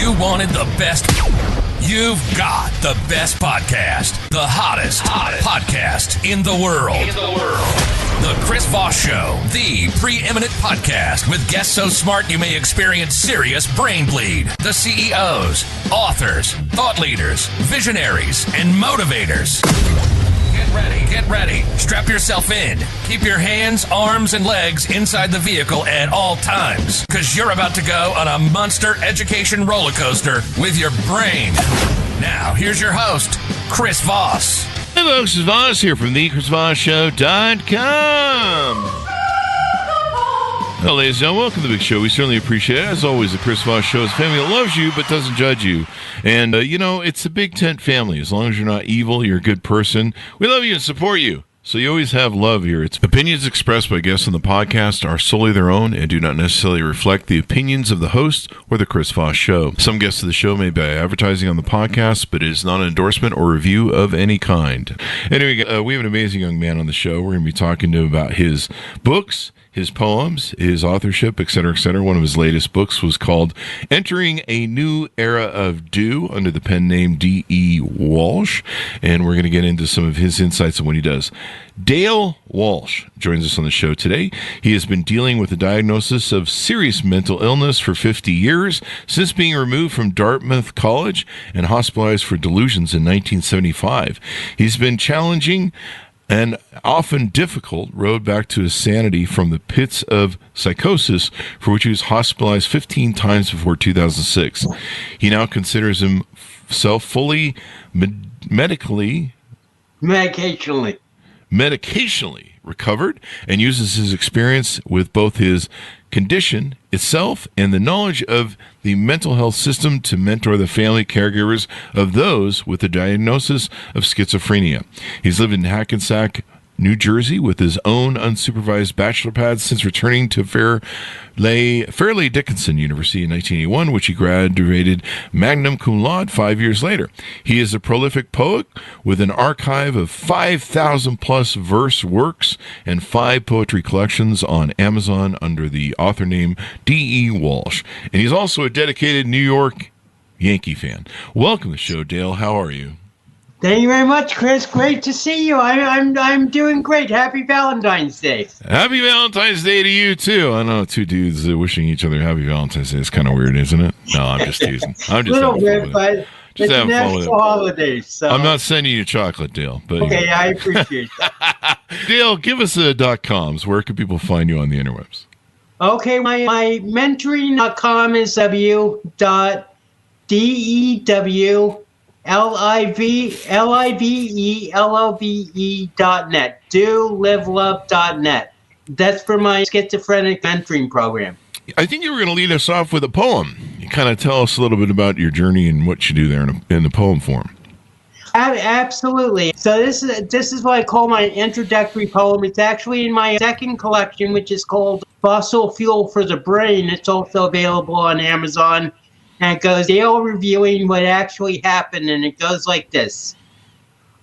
you wanted the best, you've got the best podcast. The hottest podcast in the world. The Chris Voss Show, the preeminent podcast with guests so smart you may experience serious brain bleed. The CEOs, authors, thought leaders, visionaries, and motivators. Get ready. Strap yourself in. Keep your hands, arms, and legs inside the vehicle at all times, because you're about to go on a monster education roller coaster with your brain. Now, here's your host, Chris Voss. Hey folks, it's Voss here from thechrisvossshow.com. Hello, ladies and gentlemen, welcome to the big show. We certainly appreciate it. As always, the Chris Voss Show is a family that loves you but doesn't judge you. And, it's a big tent family. As long as you're not evil, you're a good person. We love you and support you. So you always have love here. It's opinions expressed by guests on the podcast are solely their own and do not necessarily reflect the opinions of the host or the Chris Voss Show. Some guests of the show may be advertising on the podcast, but it is not an endorsement or review of any kind. Anyway, we have an amazing young man on the show. We're going to be talking to him about his books, his poems, his authorship, etc., etc. One of his latest books was called Entering a New Era of Do, under the pen name D.E. Walsh, and we're going to get into some of his insights on what he does. Dale Walsh joins us on the show today. He has been dealing with the diagnosis of serious mental illness for 50 years, since being removed from Dartmouth College and hospitalized for delusions in 1975. He's been challenging and often difficult road back to his sanity from the pits of psychosis, for which he was hospitalized 15 times before 2006. He now considers himself fully medicationally recovered and uses his experience with both his condition itself and the knowledge of the mental health system to mentor the family caregivers of those with the diagnosis of schizophrenia. He's lived in Hackensack, New Jersey, with his own unsupervised bachelor pad since returning to Fairleigh Dickinson University in 1981, which he graduated magna cum laude 5 years later. He is a prolific poet with an archive of 5,000-plus verse works and 5 poetry collections on Amazon under the author name D.E. Walsh. And he's also a dedicated New York Yankee fan. Welcome to the show, Dale. How are you? Thank you very much, Chris. Great to see you. I'm doing great. Happy Valentine's Day. Happy Valentine's Day to you, too. I know, two dudes wishing each other Happy Valentine's Day is kind of weird, isn't it? No, I'm just teasing. I'm just a little bit, but it's a national holiday. So. I'm not sending you chocolate, Dale. But okay, I appreciate that. Dale, give us .coms. Where can people find you on the interwebs? Okay, my mentoring.com is www.livelove.net. DoLiveLove.net. That's for my schizophrenic mentoring program. I think you were going to lead us off with a poem. You kind of tell us a little bit about your journey and what you do there in the poem form. Absolutely. So this is what I call my introductory poem. It's actually in my second collection, which is called Fossil Fuel for the Brain. It's also available on Amazon. And it goes, Dale reviewing what actually happened, and it goes like this.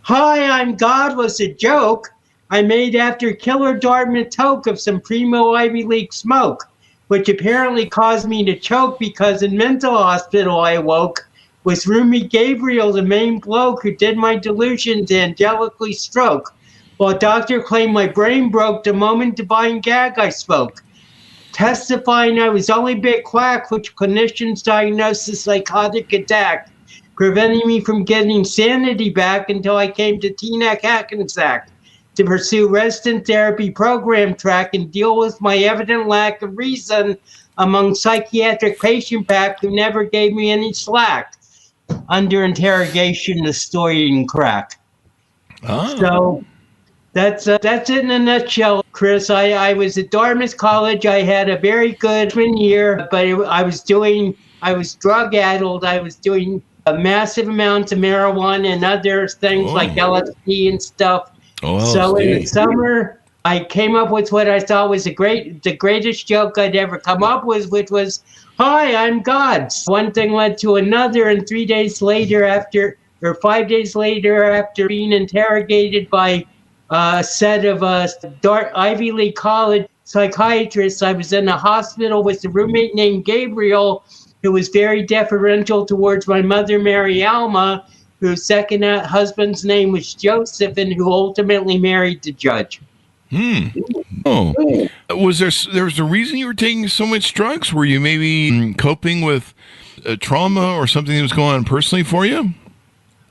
Hi, I'm God was a joke I made after killer Dartmouth toke of some primo Ivy League smoke, which apparently caused me to choke because in mental hospital I awoke with roomie Gabriel, the main bloke who did my delusions angelically stroke, while doctor claimed my brain broke the moment divine gag I spoke. Testifying I was only bit quack, which clinicians diagnosed as psychotic attack, preventing me from getting sanity back until I came to Teaneck Hackensack to pursue resident therapy program track and deal with my evident lack of reason among psychiatric patient pack who never gave me any slack. Under interrogation, the story in crack. Oh. So that's it in a nutshell, Chris. I was at Dartmouth College. I had a very good year, but I was drug-addled. I was doing massive amounts of marijuana and other things like LSD and stuff. So in the summer, I came up with what I thought was the greatest joke I'd ever come up with, which was, hi, I'm God. One thing led to another, and 5 days later, after being interrogated by a set of Ivy League college psychiatrists, I was in a hospital with a roommate named Gabriel, who was very deferential towards my mother, Mary Alma, whose second husband's name was Joseph, and who ultimately married the judge. Oh, was there was a reason you were taking so much drugs? Were you maybe coping with trauma or something that was going on personally for you?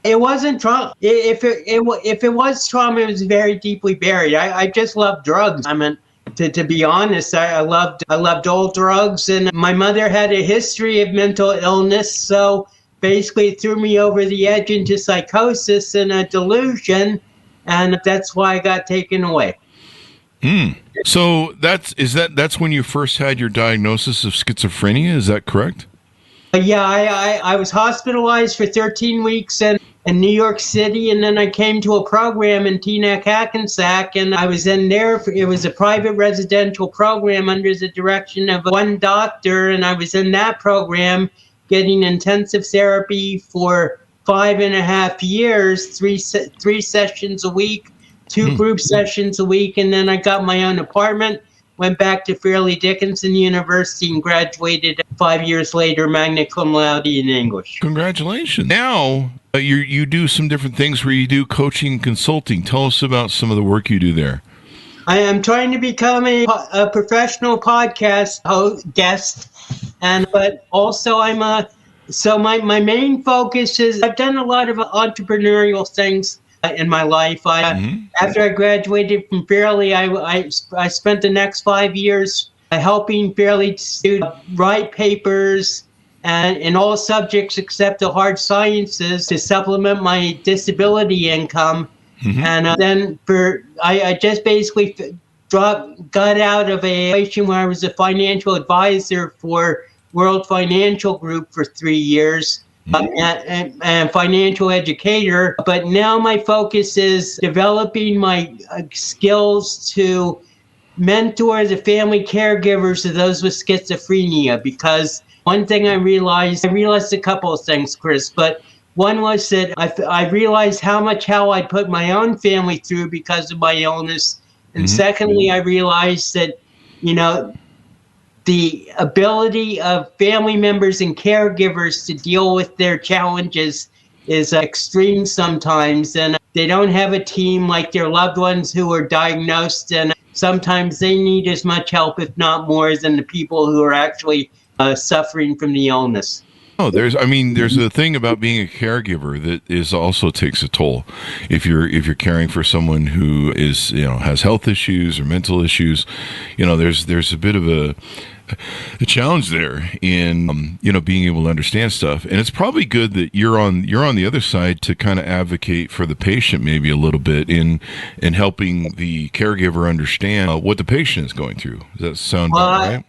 It wasn't trauma. If it was trauma, it was very deeply buried. I just loved drugs. I mean, to be honest, I loved all drugs, and my mother had a history of mental illness, so basically it threw me over the edge into psychosis and a delusion, and that's why I got taken away. So that's when you first had your diagnosis of schizophrenia, is that correct? Yeah, I was hospitalized for 13 weeks in New York City, and then I came to a program in Teaneck, Hackensack, and I was in there. It was a private residential program under the direction of one doctor, and I was in that program getting intensive therapy for 5.5 years, three sessions a week, 2 group sessions a week, and then I got my own apartment, went back to Fairleigh Dickinson University, and graduated 5 years later, magna cum laude in English. Congratulations. Now, you do some different things where you do coaching and consulting. Tell us about some of the work you do there. I am trying to become a professional podcast guest, but also so my main focus is I've done a lot of entrepreneurial things in my life. After I graduated from Fairleigh, I spent the next 5 years helping Fairleigh students write papers and in all subjects except the hard sciences to supplement my disability income. And then I just basically got out of a situation where I was a financial advisor for World Financial Group for 3 years. And financial educator, but now my focus is developing my skills to mentor the family caregivers of those with schizophrenia, because one thing I realized a couple of things, Chris, but one was that I realized how much hell I put my own family through because of my illness, and secondly, I realized that, the ability of family members and caregivers to deal with their challenges is extreme sometimes, and they don't have a team like their loved ones who are diagnosed, and sometimes they need as much help, if not more, than the people who are actually suffering from the illness. Oh, there's a thing about being a caregiver that also takes a toll. If you're caring for someone who is, has health issues or mental issues, there's a bit of a challenge there in being able to understand stuff. And it's probably good that you're on the other side to kind of advocate for the patient maybe a little bit in helping the caregiver understand what the patient is going through. Does that sound right?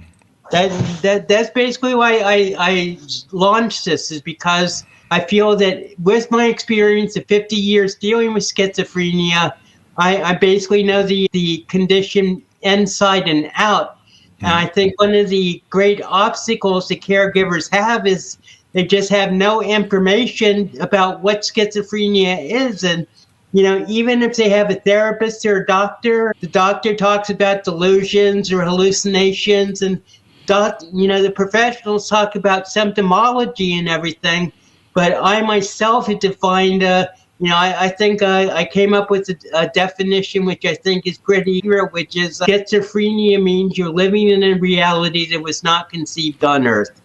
That's basically why I launched this, is because I feel that with my experience of 50 years dealing with schizophrenia, I basically know the condition inside and out. And I think one of the great obstacles the caregivers have is they just have no information about what schizophrenia is. And, even if they have a therapist or a doctor, the doctor talks about delusions or hallucinations, and the professionals talk about symptomology and everything. But I myself had defined, I think I came up with a definition which I think is pretty accurate, which is schizophrenia means you're living in a reality that was not conceived on Earth.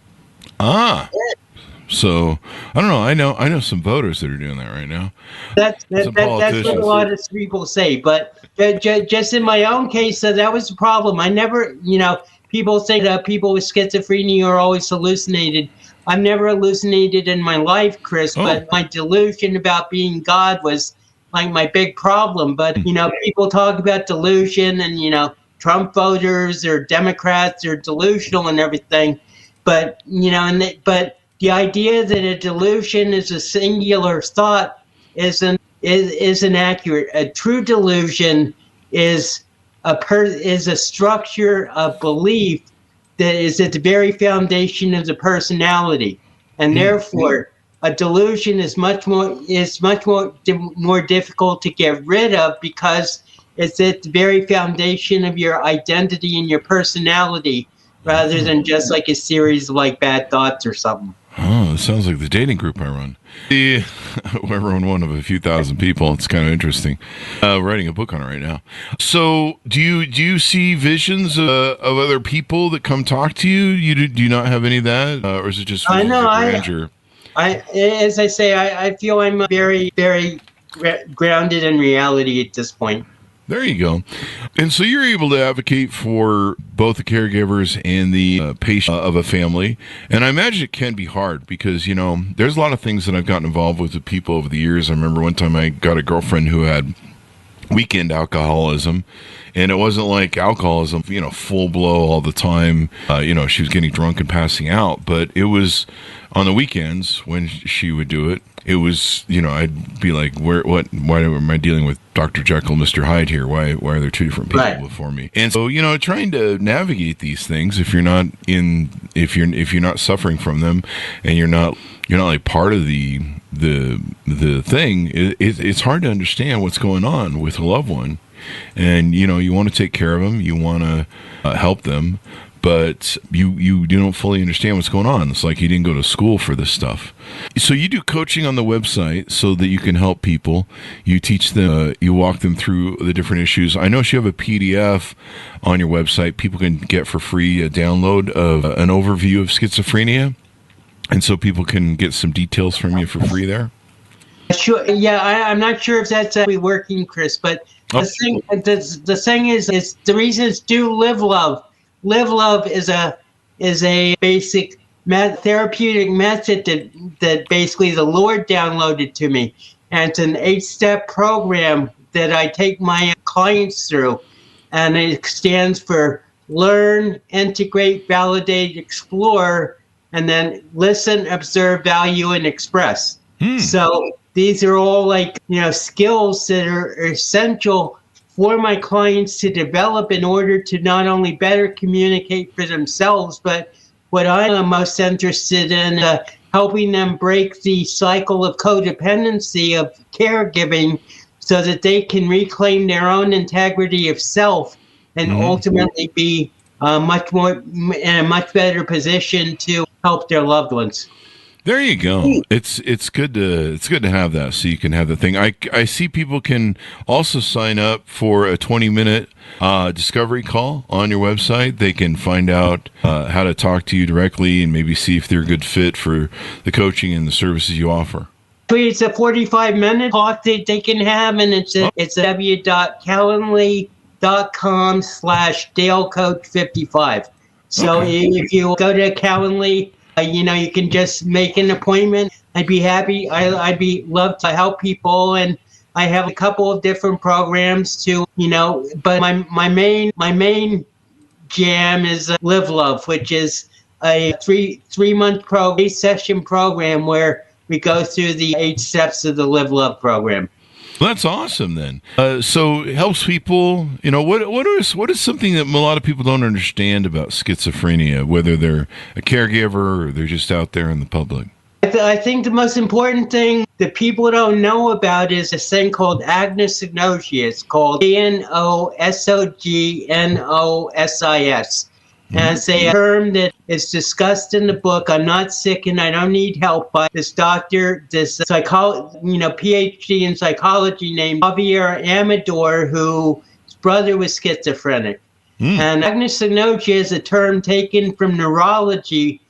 So I don't know. I know some voters that are doing that right now. That's what a lot of people say. But just in my own case, that was the problem. I never, people say that people with schizophrenia are always hallucinated. I've never hallucinated in my life, Chris, but my delusion about being God was like my big problem. But, people talk about delusion and, Trump voters or Democrats are delusional and everything. But, but the idea that a delusion is a singular thought isn't accurate. A true delusion is a structure of belief that is at the very foundation of the personality, and therefore a delusion is much more difficult to get rid of because it's at the very foundation of your identity and your personality. rather than just like a series of like bad thoughts or something. Oh, it sounds like the dating group I run. I run one of a few thousand people. It's kind of interesting. Writing a book on it right now. So, do you see visions of other people that come talk to you? Do you not have any of that, or is it just grandeur? As I say, I feel I'm very, very grounded in reality at this point. There you go. And so you're able to advocate for both the caregivers and the patient of a family. And I imagine it can be hard because, there's a lot of things that I've gotten involved with people over the years. I remember one time I got a girlfriend who had weekend alcoholism, and it wasn't like alcoholism, full blow all the time. She was getting drunk and passing out, but it was on the weekends when she would do it. It was, I'd be like, why am I dealing with Dr. Jekyll, Mr. Hyde here? Why are there two different people before me? And so, trying to navigate these things, if you're not suffering from them, and you're not like part of the thing, it's hard to understand what's going on with a loved one. And, you want to take care of them, you want to help them, but you don't fully understand what's going on. It's like you didn't go to school for this stuff. So you do coaching on the website so that you can help people. You teach them, you walk them through the different issues. I know you have a PDF on your website people can get for free, a download of an overview of schizophrenia. And so people can get some details from you for free there? Sure. Yeah, I'm not sure if that's actually working, Chris, but the thing is the reason is do live love. Live love is a basic therapeutic method that basically the Lord downloaded to me. And it's an 8-step program that I take my clients through. And it stands for learn, integrate, validate, explore, and then listen, observe, value, and express. So these are all skills that are essential for my clients to develop in order to not only better communicate for themselves, but what I am most interested in, helping them break the cycle of codependency of caregiving so that they can reclaim their own integrity of self and ultimately be much more in a much better position to help their loved ones. There you go. It's good to have that, so you can have the thing. I see people can also sign up for a 20-minute discovery call on your website. They can find out how to talk to you directly and maybe see if they're a good fit for the coaching and the services you offer. It's a 45-minute talk that they can have, and it's www.calendly.com/DaleCoach55. So if you go to Calendly, you can just make an appointment. I'd be happy. I'd love to help people, and I have a couple of different programs too. But my main jam is Live Love, which is a three-month 8-session program where we go through the 8 steps of the Live Love program. Well, that's awesome then. So it helps people, what is something that a lot of people don't understand about schizophrenia, whether they're a caregiver or they're just out there in the public? I think the most important thing that people don't know about is this thing called anosognosia. It's called anosognosis. And it's a term that is discussed in the book. I'm not sick and I don't need help by this doctor, this PhD in psychology named Javier Amador, whose brother was schizophrenic. And anosognosia is a term taken from neurology,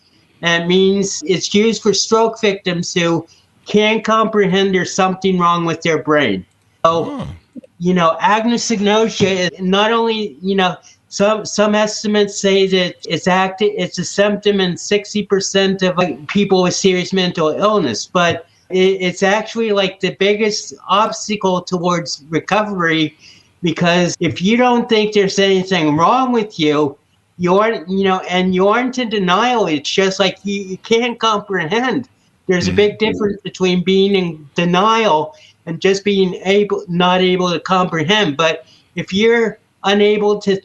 and means it's used for stroke victims who can't comprehend there's something wrong with their brain. So, anosognosia is not only, some estimates say that it's a symptom in 60% of people with serious mental illness, but it's actually like the biggest obstacle towards recovery, because if you don't think there's anything wrong with you, you aren't in denial. It's just like you can't comprehend. There's a big difference between being in denial and just being not able to comprehend. But if you're unable to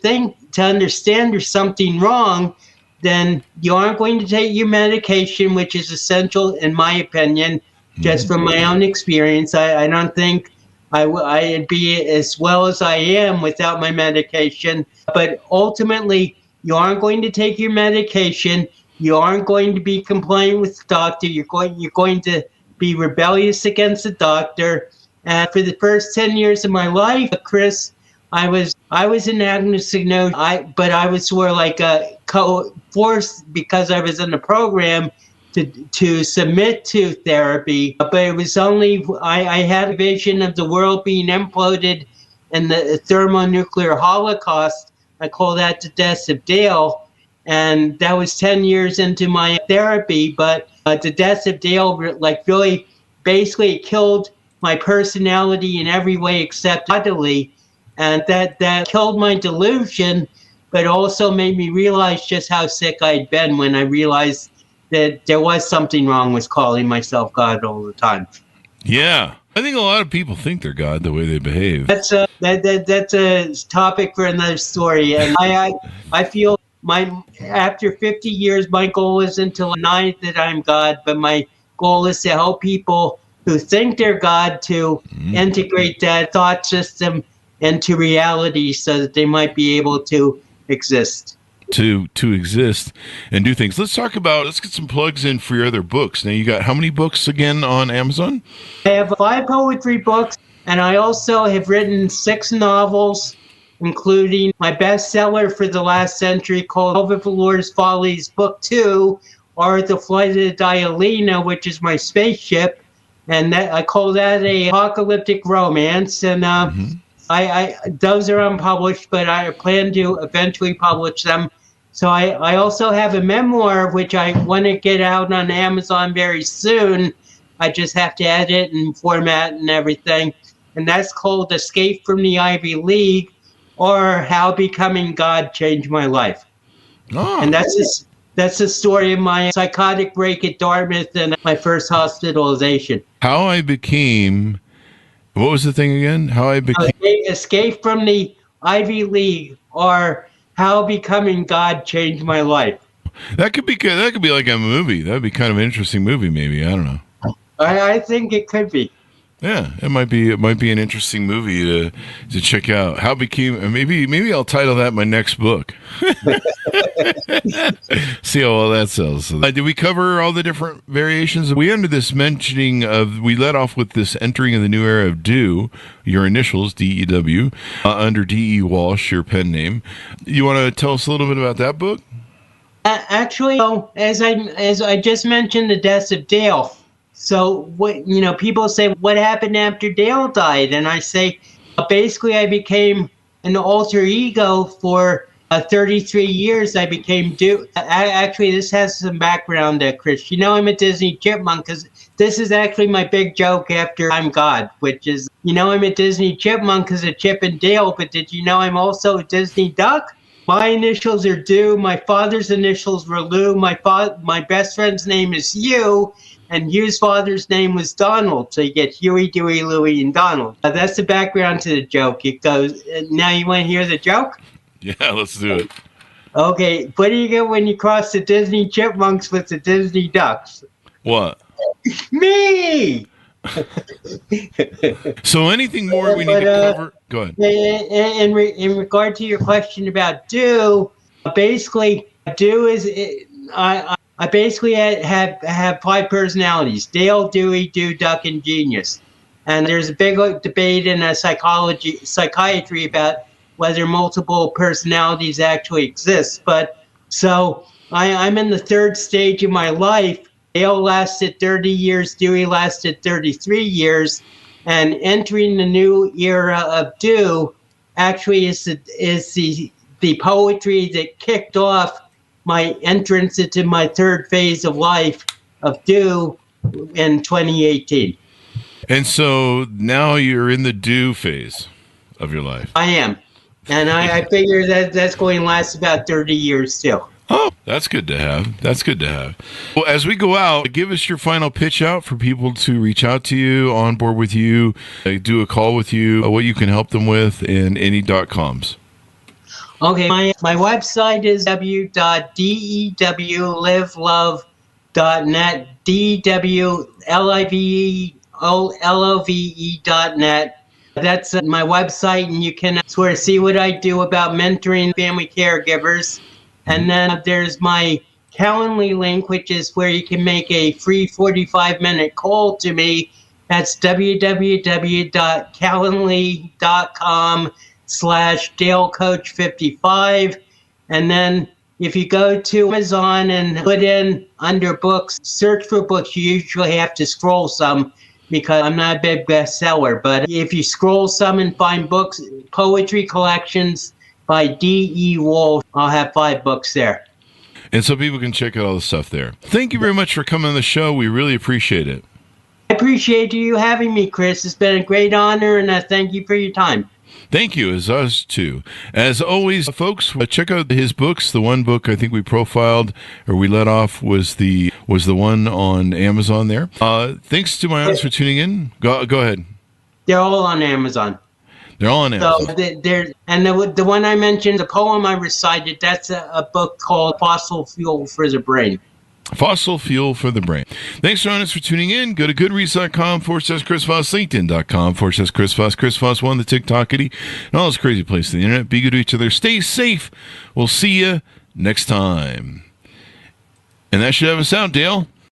understand there's something wrong, then you aren't going to take your medication, which is essential, in my opinion, just from my own experience. I don't think I'd be as well as I am without my medication. But ultimately, You aren't going to take your medication. You aren't going to be compliant with the doctor. You're going to be rebellious against the doctor. And for the first 10 years of my life, Chris, I was in anosognosia, but I was sort of like forced because I was in the program to submit to therapy. But it was only I had a vision of the world being imploded in the thermonuclear holocaust. I call that the death of Dale. And that was 10 years into my therapy. But the death of Dale really basically killed my personality in every way except bodily. And that killed my delusion, but also made me realize just how sick I'd been when I realized that there was something wrong with calling myself God all the time. Yeah. I think a lot of people think they're God the way they behave. That's a topic for another story. And I feel after 50 years, my goal isn't to deny that I'm God, but my goal is to help people who think they're God to integrate that thought system into reality so that they might be able to exist. To exist and do things. Let's get some plugs in for your other books. Now, you got how many books again on Amazon? I have 5 poetry books, and I also have written 6 novels, including my bestseller for the last century called Over Valor's Follies, Book 2, or The Flight of the Dialina, which is my spaceship. And I call that a apocalyptic romance. And those are unpublished, but I plan to eventually publish them. So I also have a memoir, which I want to get out on Amazon very soon. I just have to edit and format and everything. And that's called Escape from the Ivy League, or How Becoming God Changed My Life. Oh. And that's the story of my psychotic break at Dartmouth and my first hospitalization. How I became... What was the thing again? How I became... Escape from the Ivy League, or How Becoming God Changed My Life. That could be like a movie. That would be kind of an interesting movie, maybe. I don't know. I think it could be. Yeah, it might be an interesting movie to check out. How became... Maybe I'll title that my next book. See how well that sells. Did we cover all the different variations? We ended this mentioning of... We led off with this entering of the new era of Do, your initials, D-E-W, under D.E. Walsh, your pen name. You want to tell us a little bit about that book? Actually, as I just mentioned, the death of Dale. So people say, what happened after Dale died? And I say, basically, I became an alter ego for 33 years. I became Do. Actually, this has some background, Chris. I'm a Disney chipmunk, because this is actually my big joke after I'm God, which is, I'm a Disney chipmunk because of Chip and Dale, but did you know I'm also a Disney duck? My initials are Do. My father's initials were Lou. My best friend's name is Hugh. And Hugh's father's name was Donald, so you get Huey, Dewey, Louie, and Donald. That's the background to the joke. It goes, now you want to hear the joke? Yeah, let's do it. Okay, what do you get when you cross the Disney chipmunks with the Disney ducks? What? Me! So anything more we need to cover? Go ahead. In regard to your question about Do, basically, Do is... I basically have 5 personalities: Dale, Dewey, Do, Duck, and Genius. And there's a big debate in psychiatry about whether multiple personalities actually exist. But so I'm in the 3rd stage of my life. Dale lasted 30 years, Dewey lasted 33 years, and entering the new era of Do actually is the poetry that kicked off my entrance into my 3rd phase of life of Do in 2018. And so now you're in the Do phase of your life. I am. And I figure that's going to last about 30 years still. Oh, that's good to have. That's good to have. Well, as we go out, give us your final pitch out for people to reach out to you, on board with you, do a call with you, what you can help them with, and any .coms. Okay, my website is www.dewlivelove.net, dewlivelove.net. That's my website, and you can sort of see what I do about mentoring family caregivers. And then there's my Calendly link, which is where you can make a free 45-minute call to me. That's www.calendly.com/DaleCoach55. And then if you go to Amazon and put in under books, search for books, you usually have to scroll some because I'm not a big bestseller. But if you scroll some and find books, poetry collections by D.E. Walsh, I'll have 5 books there. And so people can check out all the stuff there. Thank you very much for coming on the show. We really appreciate it. I appreciate you having me, Chris. It's been a great honor, and I thank you for your time. Thank you, as us too. As always, folks, check out his books. The one book I think we profiled or we let off was the one on Amazon there. Thanks to my audience for tuning in. Go ahead. They're all on Amazon. They're all on Amazon. So the one I mentioned, the poem I recited, that's a book called Fossil Fuel for the Brain. Fossil Fuel for the Brain. Thanks for for tuning in. Go to goodreads.com/Chris Voss, LinkedIn.com/Chris Voss, Chris Voss 1, the TikTokity, and all those crazy places on the internet. Be good to each other. Stay safe. We'll see you next time. And that should have us out, Dale.